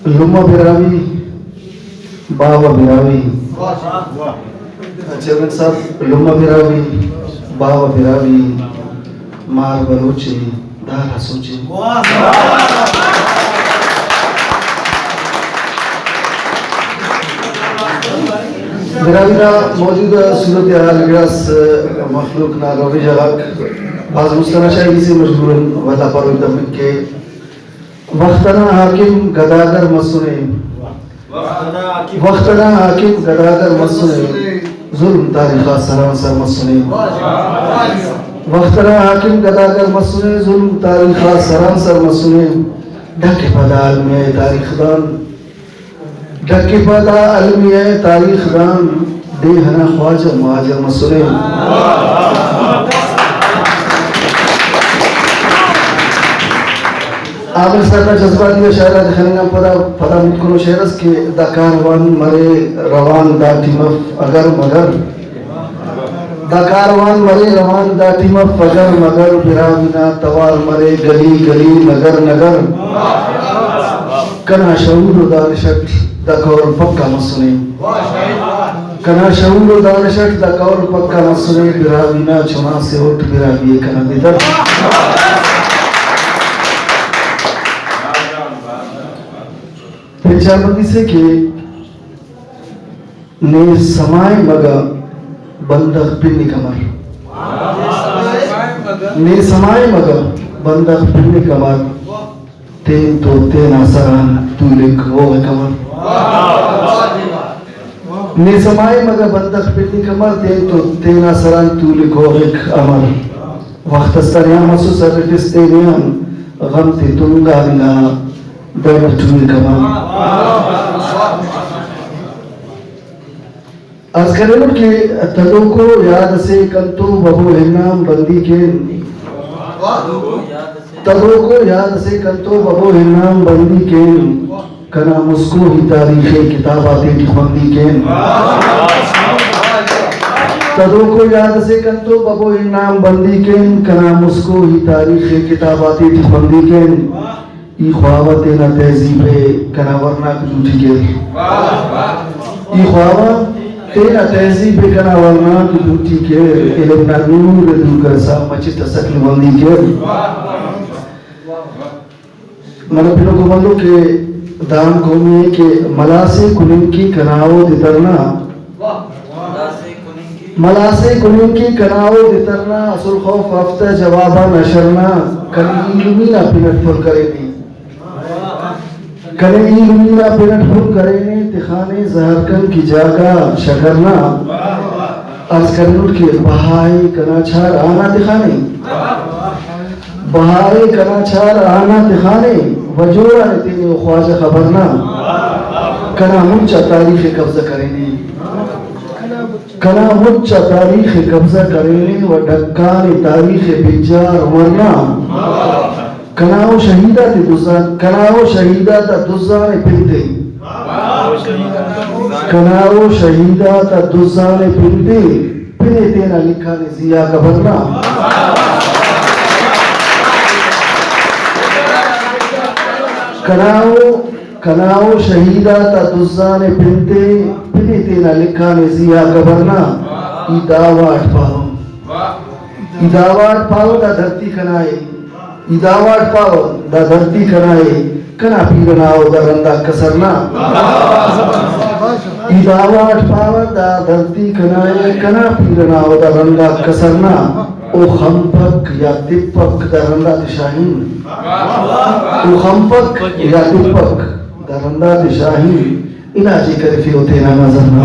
लुम्मा बिरावी बावा बिरावी chairman साहब लुम्मा बिरावी बावा बिरावी मार बलोची दार हसूची बिरावीना मौजूदा सूरत हाल गिरास मखलूक ना रवैया हक बाज़ मुस्तनाशाही से मजबूरन वला पर दमिक के वक्तना हाकिम गदागर मसुने वक्तना हाकिम गदागर मसुने जुल्म तारीखा सरांसर मसुने वक्तना हाकिम गदागर मसुने जुल्म तारीखा सरांसर मसुने ढके पदा अलमिया तारीख दान ढके पदा अलमिया तारीख दान देहना ख्वाजा मुहाजिर मसुने आमिर साहब का जज्बाती शायरा दिखाने पता मुझको शेरस के दकारवान मरे रवान दाटिमफ अगर मगर दकारवान मरे रवान दाटिमफ अगर मगर बिराविना तवार मरे गली गली नगर नगर कना शऊर दानशट दकौर पक्का मसुने कना शऊर दानशट दकौर पक्का मसुने बिराविना चुना से उठ बिरावी कना बिदर पेचाबंदी से कि ने समाय मगा बंदख पिन्नी कमर ने समाय मगा बंदख पिन्नी कमर तेन तो तेन असरान तू लिख वो कमर ने समाय मगा बंदख पिन्नी कमर तेन तो तेन असरान तू लिख वो एक अमर वक्त सरिया मसु सरफिस्तेनियन गम ती तुंगा बिना दर्द टूल कमर आज करें कि तदों को याद से कंतु बबू हिन्नाम बंदी के तदों को याद से कंतु बबू हिन्नाम बंदी के कना मुस्को ही तारीखे किताब आती बंदी के तदों को याद से कंतु बबू हिन्नाम बंदी के कना मुस्को ही तारीखे किताब आती बंदी के ई ख्वाबा तेना तहजीबे कना वरना कुछ के ई ख्वाबा तेना तहजीबे कना वरना कुछ के इल्म नूर दूकर सा मचित सकल बंदी के मन पिनो को बंदो के दान कोमी के मलासे कुनिंकी कनाओ दितरना मलासे कुनिंकी कनाओ दितरना असुल खौफ हफ्ता जवाबा नशरना कनी ना पिनट फुल करेनी कने इल्मीना पेनट फुल करेने तिखाने जहरकन की जागा शकरना अर्ज करनुट के बहाई कनाचार आना दिखाने बहाई कनाचार आना दिखाने वजोरा ने तेने ख्वाजा खबरना कना मुच्चा तारीख कब्जा करेने कना मुच्चा तारीख कब्जा करेने व ढक्काने तारीख बिजार वरना कनाओ शहीदा ते दुज़ान कनाओ शहीदा ता दुज़ान पिंते कनाओ शहीदा ता दुज़ान पिंते पिने तेना लिखा ने जिया कबरना कनाओ शहीदा ता दुज़ान पिंते पिने तेना लिखा ने जिया कबरना ई दावाट पाओ दा धरती कनाए इदावाट पाओ दा धरती कनाए कना पीरनाओ दा रंदा कसरना इदावाट पाओ दा धरती कनाए कना पीरनाओ दा रंदा कसरना ओ खंपक या तिपक दा रंदा दिशाहीन ओ खंपक या तिपक दा रंदा दिशाहीन इलाजी करे फिर होते ना नजरना